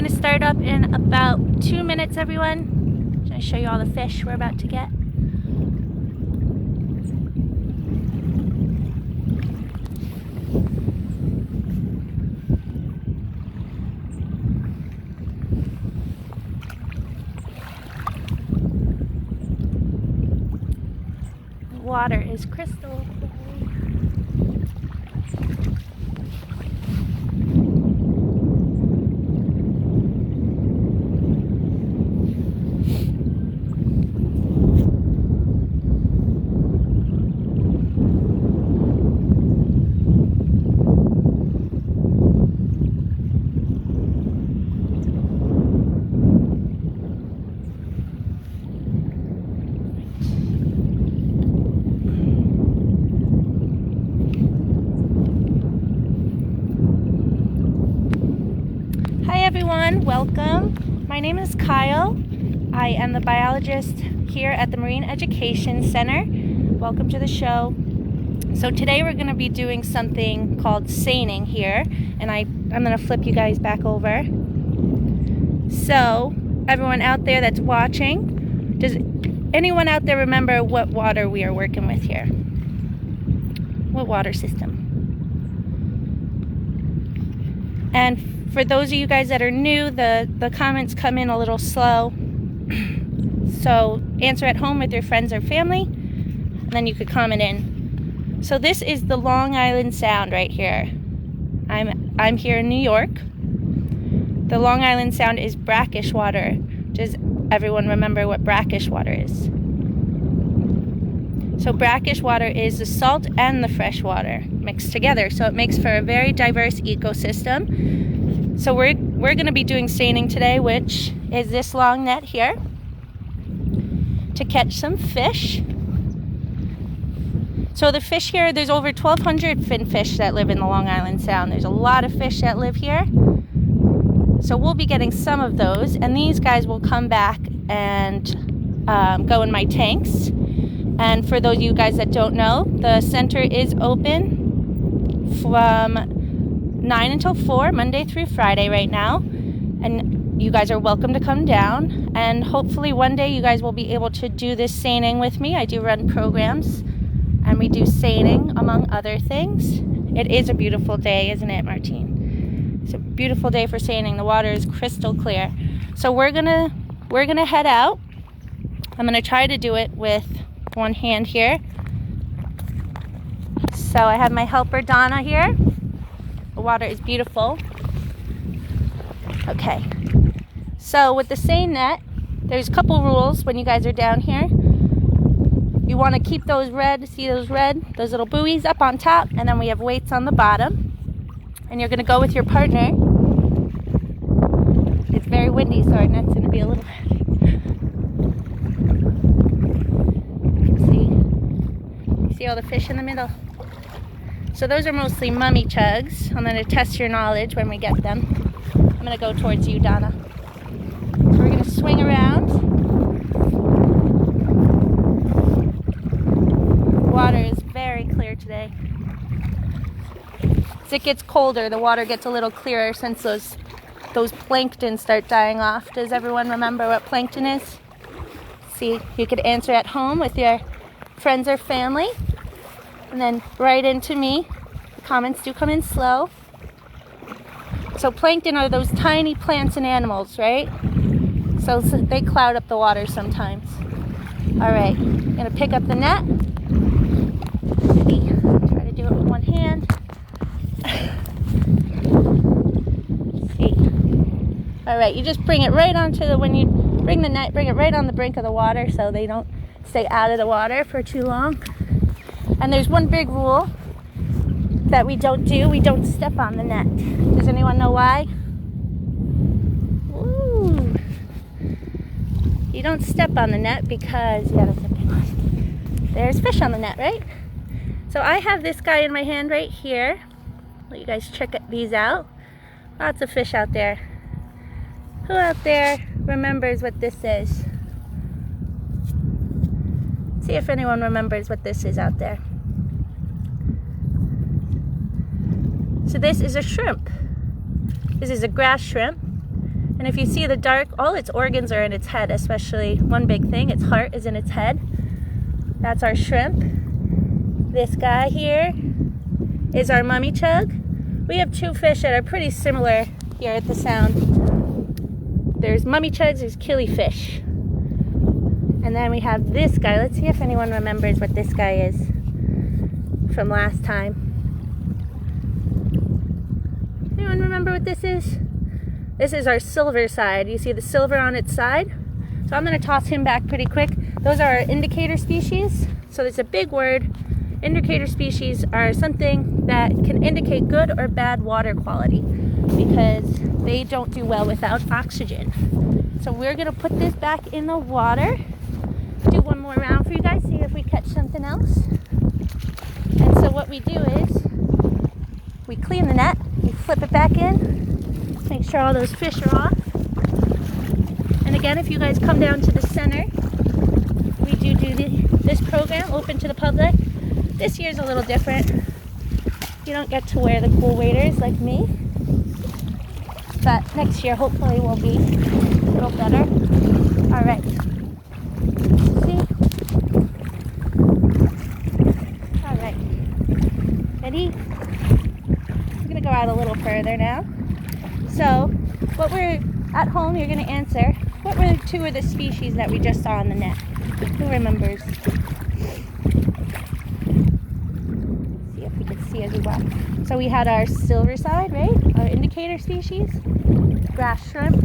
gonna start up in about 2 minutes, everyone. I'm gonna show you all the fish we're about to get. The water is crystal clear. Everyone, welcome. My name is Kyle. I am the biologist here at the Marine Education Center. Welcome to the show. So today we're going to be doing something called seining here, and I'm going to flip you guys back over. So everyone out there that's watching, does anyone out there remember what water we are working with here? What water system? And for those of you guys that are new, the comments come in a little slow. So answer at home with your friends or family, and then you could comment in. So this is the Long Island Sound right here. I'm here in New York. The Long Island Sound is brackish water. Does everyone remember what brackish water is? So brackish water is the salt and the fresh water mixed together. So it makes for a very diverse ecosystem. So we're going to be doing seining today, which is this long net here, to catch some fish. So the fish here, there's over 1,200 finfish that live in the Long Island Sound. There's a lot of fish that live here. So we'll be getting some of those, and these guys will come back and go in my tanks. And for those of you guys that don't know, the center is open from 9 until 4, Monday through Friday right now. And you guys are welcome to come down. And hopefully one day you guys will be able to do this seining with me. I do run programs, and we do seining among other things. It is a beautiful day, isn't it, Martine? It's a beautiful day for seining. The water is crystal clear. So we're gonna head out. I'm gonna try to do it with one hand here. So I have my helper Donna here. The water is beautiful. Okay, so with the seine net, there's a couple rules when you guys are down here. You want to keep those red, see those red, those little buoys up on top, and then we have weights on the bottom. And you're going to go with your partner. It's very windy, so our net's going to be a little heavy. See all the fish in the middle? So those are mostly mummy chugs. I'm going to test your knowledge when we get them. I'm going to go towards you, Donna. So we're going to swing around. The water is very clear today. As it gets colder, the water gets a little clearer since those plankton start dying off. Does everyone remember what plankton is? See, you could answer at home with your friends or family. And then right into me. The comments do come in slow. So plankton are those tiny plants and animals, right? So they cloud up the water sometimes. All right, I'm gonna pick up the net. Try to do it with one hand. See. All right, you just bring it right onto when you bring the net, bring it right on the brink of the water so they don't stay out of the water for too long. And there's one big rule that we don't do. We don't step on the net. Does anyone know why? Ooh. You don't step on the net because, yeah, that's a big one. There's fish on the net, right? So I have this guy in my hand right here. Let you guys check these out. Lots of fish out there. Who out there remembers what this is? See if anyone remembers what this is out there. So this is a shrimp. This is a grass shrimp. And if you see the dark, all its organs are in its head, especially one big thing, its heart is in its head. That's our shrimp. This guy here is our mummy chug. We have two fish that are pretty similar here at the Sound. There's mummy chugs, there's killifish. And then we have this guy. Let's see if anyone remembers what this guy is from last time. Anyone remember what this is? This is our silver side. You see the silver on its side? So I'm going to toss him back pretty quick. Those are our indicator species. So it's a big word. Indicator species are something that can indicate good or bad water quality because they don't do well without oxygen. So we're going to put this back in the water. Do one more round for you guys, see if we catch something else. And so what we do is we clean the net, we flip it back in, make sure all those fish are off. And again, if you guys come down to the center, we do this program open to the public. This year's a little different. You don't get to wear the cool waders like me. But next year hopefully will be a little better. All right. See? All right. Ready? We're gonna go out a little further now. So, what we're at home, you're gonna answer. What were two of the species that we just saw in the net? Who remembers? As well. So we had our silver side, right? Our indicator species, grass shrimp.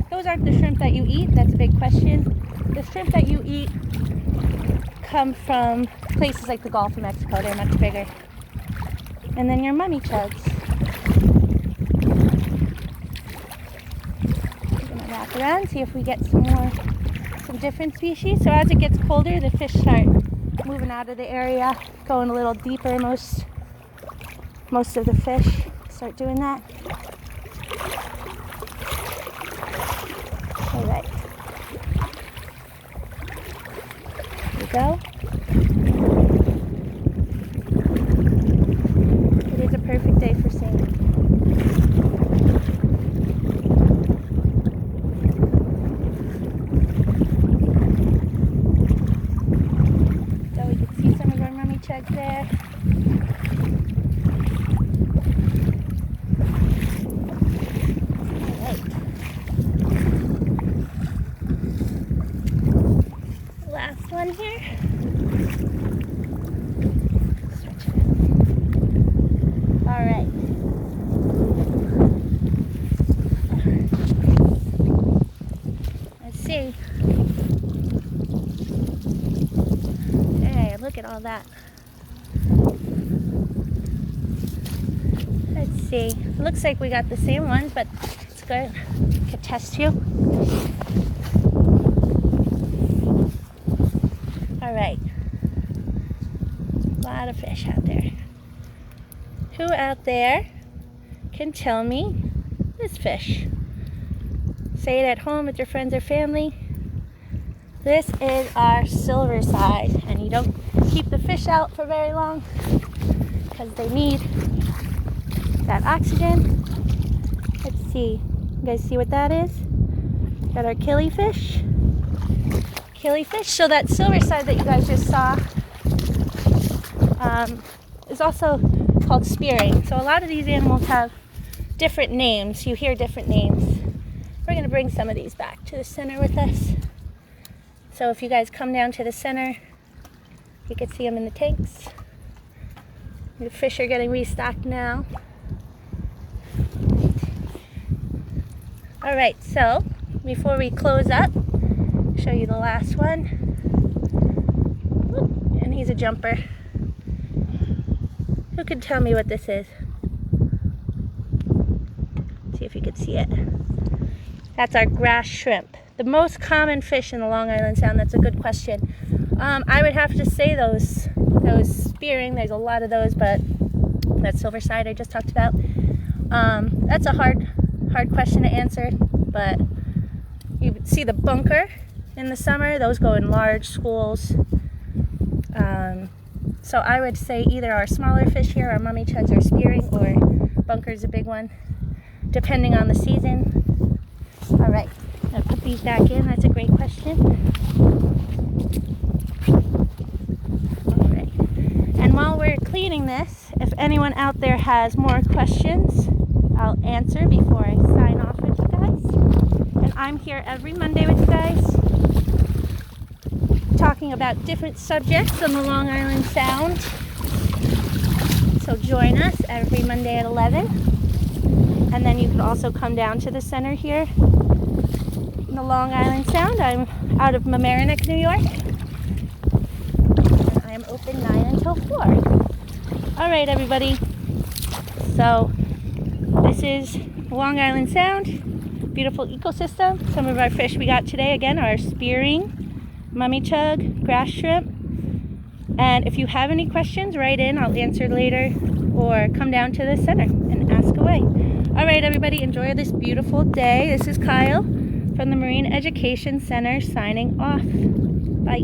Those aren't the shrimp that you eat. That's a big question. The shrimp that you eat come from places like the Gulf of Mexico. They're much bigger. And then your mummy chugs. We're gonna wrap around, see if we get some different species. So as it gets colder, the fish start moving out of the area, going a little deeper. Most of the fish start doing that. All right. Here we go. It is a perfect day for seining. So we can see some of our mummy chugs there. One here. Stretch it out. All right. Let's see. Hey, look at all that. Let's see. It looks like we got the same ones, but it's good. I could test you. Alright, a lot of fish out there. Who out there can tell me this fish? Say it at home with your friends or family. This is our silver side, and you don't keep the fish out for very long because they need that oxygen. Let's see, you guys see what that is? Got our killifish. Killifish. So that silver side that you guys just saw is also called spearing. So a lot of these animals have different names. You hear different names. We're going to bring some of these back to the center with us. So if you guys come down to the center, you can see them in the tanks. The fish are getting restocked now. All right, so before we close up, show you the last one. And he's a jumper. Who could tell me what this is? See if you could see it. That's our grass shrimp. The most common fish in the Long Island Sound. That's a good question. I would have to say those spearing, there's a lot of those, but that silver side I just talked about. That's a hard question to answer, but you see the bunker in the summer, those go in large schools. So I would say either our smaller fish here, our mummy chugs, are spearing, or bunker's a big one, depending on the season. All right, I'm gonna put these back in. That's a great question. All right, and while we're cleaning this, if anyone out there has more questions, I'll answer before I sign off with you guys. And I'm here every Monday with you guys, talking about different subjects on the Long Island Sound. So join us every Monday at 11. And then you can also come down to the center here in the Long Island Sound. I'm out of Mamaroneck, New York. And I am open 9 until 4. All right, everybody. So this is Long Island Sound. Beautiful ecosystem. Some of our fish we got today, again, are spearing, mummy chug, grass shrimp. And if you have any questions, write in. I'll answer later. Or come down to the center and ask away. All right, everybody, enjoy this beautiful day. This is Kyle from the Marine Education Center signing off. Bye.